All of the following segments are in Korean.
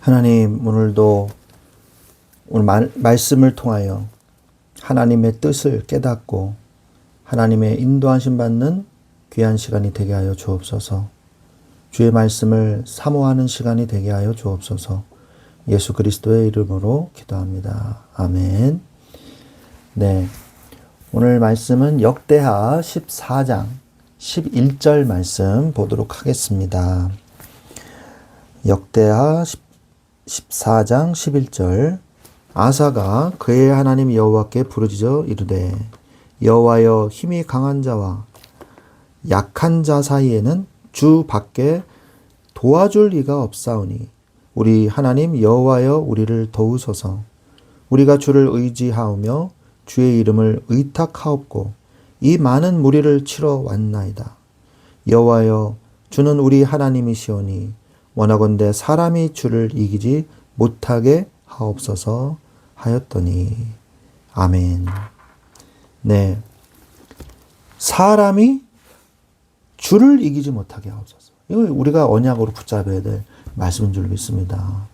하나님, 오늘도 오늘 말씀을 통하여 하나님의 뜻을 깨닫고 하나님의 인도하심 받는 귀한 시간이 되게 하여 주옵소서. 주의 말씀을 사모하는 시간이 되게 하여 주옵소서. 예수 그리스도의 이름으로 기도합니다. 아멘. 네, 오늘 말씀은 역대하 14장 11절 말씀 보도록 하겠습니다. 역대하 14장 11절. 아사가 그의 하나님 여호와께 부르짖어 이르되, 여호와여, 힘이 강한 자와 약한 자 사이에는 주 밖에 도와줄 이가 없사오니 우리 하나님 여호와여, 우리를 도우소서. 우리가 주를 의지하오며 주의 이름을 의탁하옵고 이 많은 무리를 치러 왔나이다. 여호와여, 주는 우리 하나님이시오니 원하건대 사람이 주를 이기지 못하게 하옵소서 하였더니. 아멘. 네, 사람이 주를 이기지 못하게 하옵소서. 이거 우리가 언약으로 붙잡아야 될 말씀인 줄 믿습니다.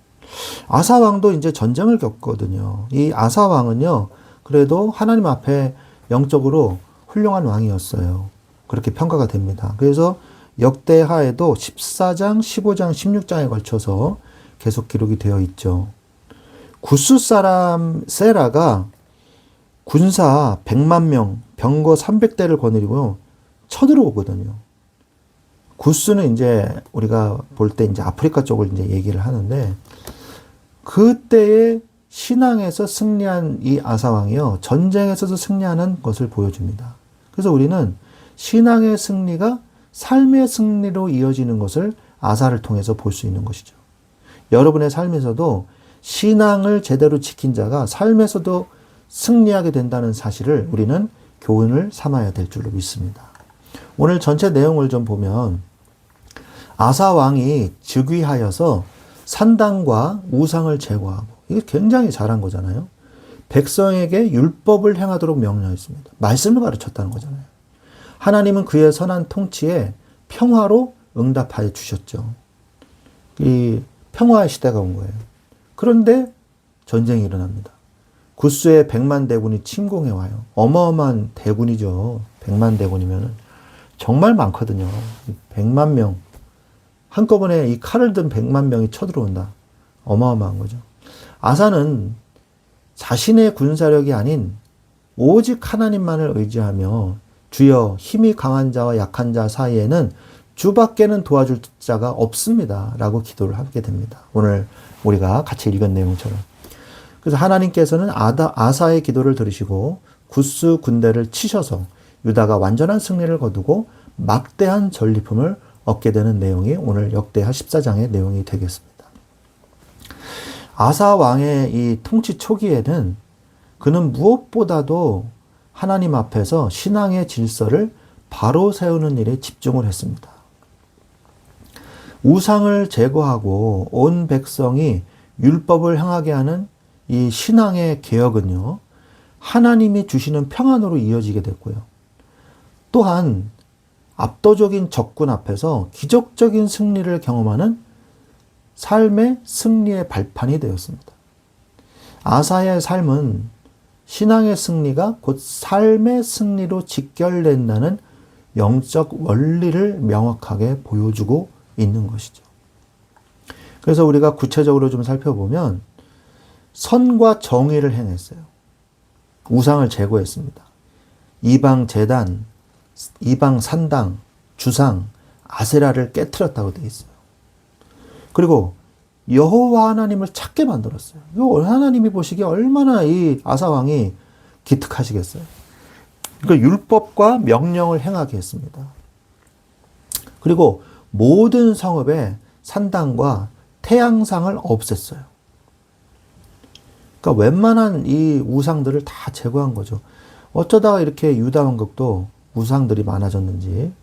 아사 왕도 이제 전쟁을 겪거든요. 이 아사 왕은요, 그래도 하나님 앞에 영적으로 훌륭한 왕이었어요. 그렇게 평가가 됩니다. 그래서 역대하에도 14장, 15장, 16장에 걸쳐서 계속 기록이 되어 있죠. 구스 사람 세라가 군사 100만 명, 병거 300대를 거느리고 쳐들어오거든요. 구스는 이제 우리가 볼 때 이제 아프리카 쪽을 이제 얘기를 하는데, 그때의 신앙에서 승리한 이 아사왕이요, 전쟁에서도 승리하는 것을 보여줍니다. 그래서 우리는 신앙의 승리가 삶의 승리로 이어지는 것을 아사를 통해서 볼 수 있는 것이죠. 여러분의 삶에서도 신앙을 제대로 지킨 자가 삶에서도 승리하게 된다는 사실을 우리는 교훈을 삼아야 될 줄로 믿습니다. 오늘 전체 내용을 좀 보면, 아사 왕이 즉위하여서 산당과 우상을 제거하고, 이게 굉장히 잘한 거잖아요. 백성에게 율법을 행하도록 명령했습니다. 말씀을 가르쳤다는 거잖아요. 하나님은 그의 선한 통치에 평화로 응답하여 주셨죠. 이 평화의 시대가 온 거예요. 그런데 전쟁이 일어납니다. 구스의 100만 대군이 침공해 와요. 어마어마한 대군이죠. 100만 대군이면 정말 많거든요. 100만 명. 한꺼번에 이 칼을 든 100만 명이 쳐들어온다. 어마어마한 거죠. 아사는 자신의 군사력이 아닌 오직 하나님만을 의지하며, 주여, 힘이 강한 자와 약한 자 사이에는 주밖에는 도와줄 자가 없습니다 라고 기도를 하게 됩니다. 오늘 우리가 같이 읽은 내용처럼. 그래서 하나님께서는 아사의 기도를 들으시고 구스 군대를 치셔서 유다가 완전한 승리를 거두고 막대한 전리품을 얻게 되는 내용이 오늘 역대하 14장의 내용이 되겠습니다. 아사 왕의 이 통치 초기에는 그는 무엇보다도 하나님 앞에서 신앙의 질서를 바로 세우는 일에 집중을 했습니다. 우상을 제거하고 온 백성이 율법을 행하게 하는 이 신앙의 개혁은요, 하나님이 주시는 평안으로 이어지게 됐고요. 또한 압도적인 적군 앞에서 기적적인 승리를 경험하는 삶의 승리의 발판이 되었습니다. 아사의 삶은 신앙의 승리가 곧 삶의 승리로 직결된다는 영적 원리를 명확하게 보여주고 있는 것이죠. 그래서 우리가 구체적으로 좀 살펴보면, 선과 정의를 행했어요. 우상을 제거했습니다. 이방 제단, 이방 산당, 주상, 아세라를 깨트렸다고 되어 있어요. 그리고 여호와 하나님을 찾게 만들었어요. 이거 하나님이 보시기에 얼마나 이 아사 왕이 기특하시겠어요. 그러니까 율법과 명령을 행하게 했습니다. 그리고 모든 성읍에 산당과 태양상을 없앴어요. 그러니까 웬만한 이 우상들을 다 제거한 거죠. 어쩌다가 이렇게 유다 왕국도 우상들이 많아졌는지,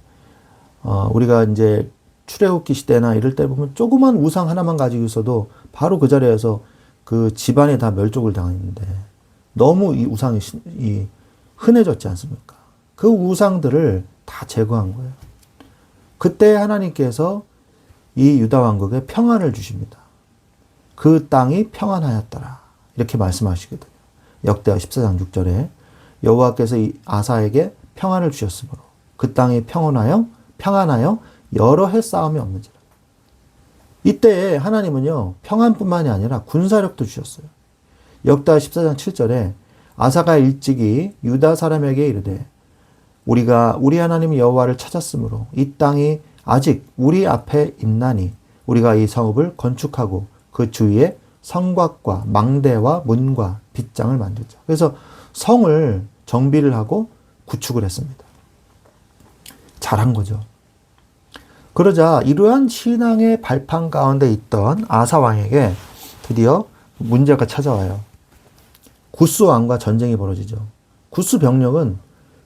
우리가 이제 출애굽기 시대나 이럴 때 보면 조그만 우상 하나만 가지고 있어도 바로 그 자리에서 그 집안이 다 멸족을 당했는데, 너무 이 우상이 흔해졌지 않습니까? 그 우상들을 다 제거한 거예요. 그때 하나님께서 이 유다 왕국에 평안을 주십니다. 그 땅이 평안하였더라. 이렇게 말씀하시거든요. 역대하 14장 6절에 여호와께서 이 아사에게 평안을 주셨으므로 그 땅이 평안하여 여러 해 싸움이 없는지라. 이때 하나님은요, 평안뿐만이 아니라 군사력도 주셨어요. 역대하 14장 7절에 아사가 일찍이 유다 사람에게 이르되 우리가 우리 하나님 여호와를 찾았으므로 이 땅이 아직 우리 앞에 있나니 우리가 이 성읍을 건축하고 그 주위에 성곽과 망대와 문과 빗장을 만들자. 그래서 성을 정비를 하고 구축을 했습니다. 잘한 거죠. 그러자 이러한 신앙의 발판 가운데 있던 아사 왕에게 드디어 문제가 찾아와요. 구스 왕과 전쟁이 벌어지죠. 구스 병력은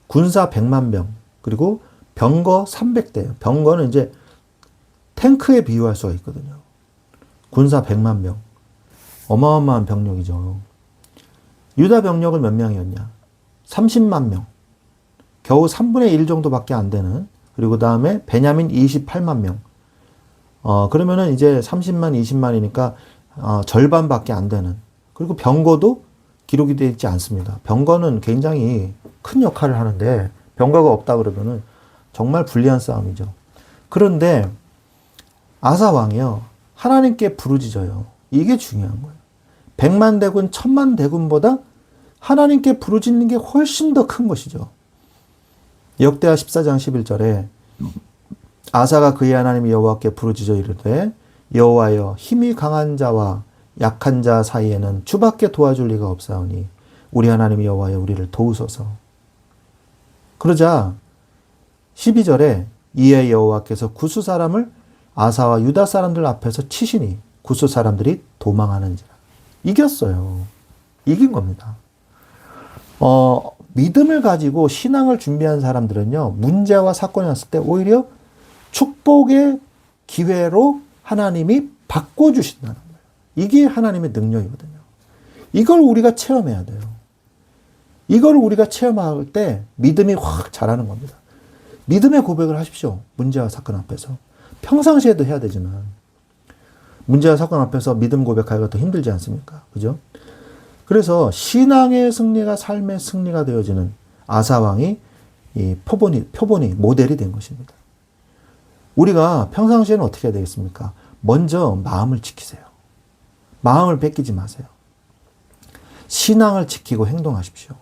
군사 100만 병, 그리고 병거 300대. 병거는 이제 탱크에 비유할 수가 있거든요. 군사 100만 병. 어마어마한 병력이죠. 유다 병력은 몇 명이었냐? 30만 명. 겨우 3분의 1 정도밖에 안 되는. 그리고 다음에 베냐민 28만 명. 그러면은 이제 30만, 20만이니까 절반밖에 안 되는. 그리고 병거도 기록이 되어 있지 않습니다. 병거는 굉장히 큰 역할을 하는데 병거가 없다 그러면은 정말 불리한 싸움이죠. 그런데 아사 왕이요, 하나님께 부르짖어요. 이게 중요한 거예요. 100만 대군, 1000만 대군보다 하나님께 부르짖는 게 훨씬 더 큰 것이죠. 역대하 14장 11절에 아사가 그의 하나님 여호와께 부르짖어 이르되 여호와여, 힘이 강한 자와 약한 자 사이에는 주밖에 도와줄 리가 없사오니 우리 하나님 여호와여, 우리를 도우소서. 그러자 12절에 이에 여호와께서 구스 사람을 아사와 유다 사람들 앞에서 치시니 구스 사람들이 도망하는지라. 이겼어요. 이긴 겁니다. 믿음을 가지고 신앙을 준비한 사람들은요, 문제와 사건이 왔을 때 오히려 축복의 기회로 하나님이 바꿔주신다는 거예요. 이게 하나님의 능력이거든요. 이걸 우리가 체험해야 돼요. 이걸 우리가 체험할 때 믿음이 확 자라는 겁니다. 믿음의 고백을 하십시오. 문제와 사건 앞에서. 평상시에도 해야 되지만 문제와 사건 앞에서 믿음 고백하기가 더 힘들지 않습니까? 그죠? 그래서 신앙의 승리가 삶의 승리가 되어지는 아사왕이 이 표본이 모델이 된 것입니다. 우리가 평상시에는 어떻게 해야 되겠습니까? 먼저 마음을 지키세요. 마음을 뺏기지 마세요. 신앙을 지키고 행동하십시오.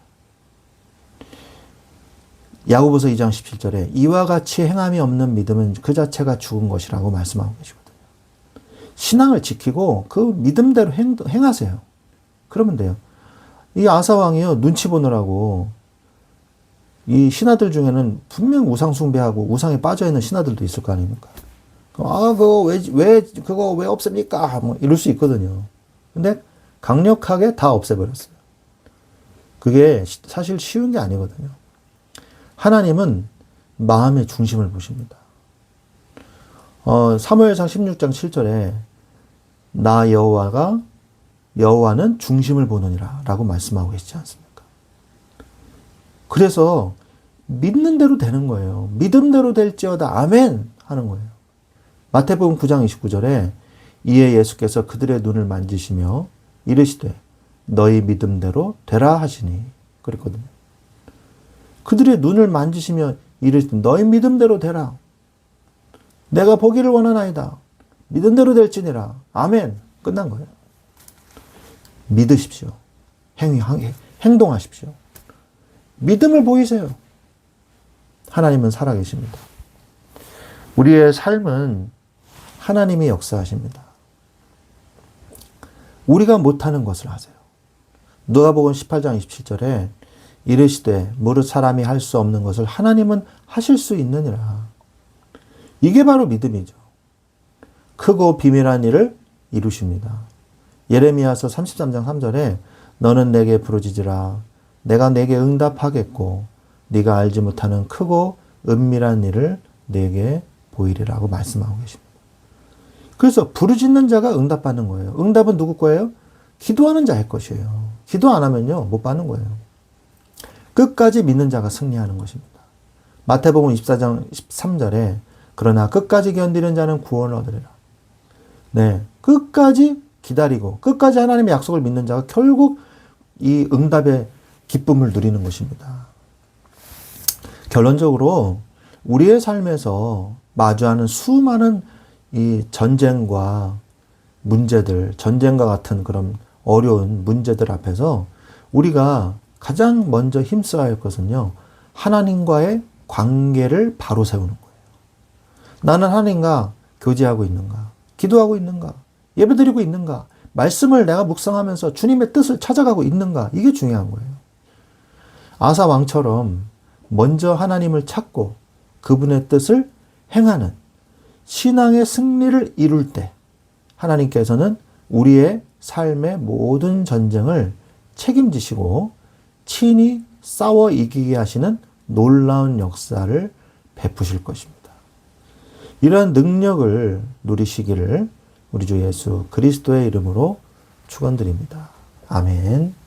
야고보서 2장 17절에 이와 같이 행함이 없는 믿음은 그 자체가 죽은 것이라고 말씀하고 계시거든요. 신앙을 지키고 그 믿음대로 행하세요. 그러면 돼요. 이 아사왕이요, 눈치 보느라고 이 신하들 중에는 분명 우상 숭배하고 우상에 빠져있는 신하들도 있을 거 아닙니까? 그거 왜 없습니까? 뭐 이럴 수 있거든요. 근데 강력하게 다 없애버렸어요. 그게 사실 쉬운 게 아니거든요. 하나님은 마음의 중심을 보십니다. 사무엘상 16장 7절에 나 여호와는 중심을 보느니라 라고 말씀하고 계시지 않습니까? 그래서 믿는 대로 되는 거예요. 믿음대로 될지어다 아멘 하는 거예요. 마태복음 9장 29절에 이에 예수께서 그들의 눈을 만지시며 이르시되 너희 믿음대로 되라 하시니 그랬거든요. 그들의 눈을 만지시며 이르시되 너희 믿음대로 되라. 내가 보기를 원하나이다. 믿음대로 될지니라. 아멘. 끝난 거예요. 믿으십시오. 행동하십시오. 믿음을 보이세요. 하나님은 살아계십니다. 우리의 삶은 하나님이 역사하십니다. 우리가 못하는 것을 하세요. 누가복음 18장 27절에 이르시되 무릇 사람이 할 수 없는 것을 하나님은 하실 수 있느니라. 이게 바로 믿음이죠. 크고 비밀한 일을 이루십니다. 예레미야서 33장 3절에 너는 내게 부르짖으라. 내가 내게 응답하겠고 네가 알지 못하는 크고 은밀한 일을 내게 보이리라고 말씀하고 계십니다. 그래서 부르짖는 자가 응답받는 거예요. 응답은 누구 거예요? 기도하는 자의 것이에요. 기도 안 하면요, 못 받는 거예요. 끝까지 믿는 자가 승리하는 것입니다. 마태복음 24장 13절에 그러나 끝까지 견디는 자는 구원을 얻으리라. 네, 끝까지 기다리고 끝까지 하나님의 약속을 믿는 자가 결국 이 응답의 기쁨을 누리는 것입니다. 결론적으로 우리의 삶에서 마주하는 수많은 이 전쟁과 문제들, 전쟁과 같은 그런 어려운 문제들 앞에서 우리가 가장 먼저 힘써야 할 것은요, 하나님과의 관계를 바로 세우는 거예요. 나는 하나님과 교제하고 있는가? 기도하고 있는가? 예배드리고 있는가? 말씀을 내가 묵상하면서 주님의 뜻을 찾아가고 있는가? 이게 중요한 거예요. 아사 왕처럼 먼저 하나님을 찾고 그분의 뜻을 행하는 신앙의 승리를 이룰 때 하나님께서는 우리의 삶의 모든 전쟁을 책임지시고 친히 싸워 이기게 하시는 놀라운 역사를 베푸실 것입니다. 이러한 능력을 누리시기를 우리 주 예수 그리스도의 이름으로 축원드립니다. 아멘.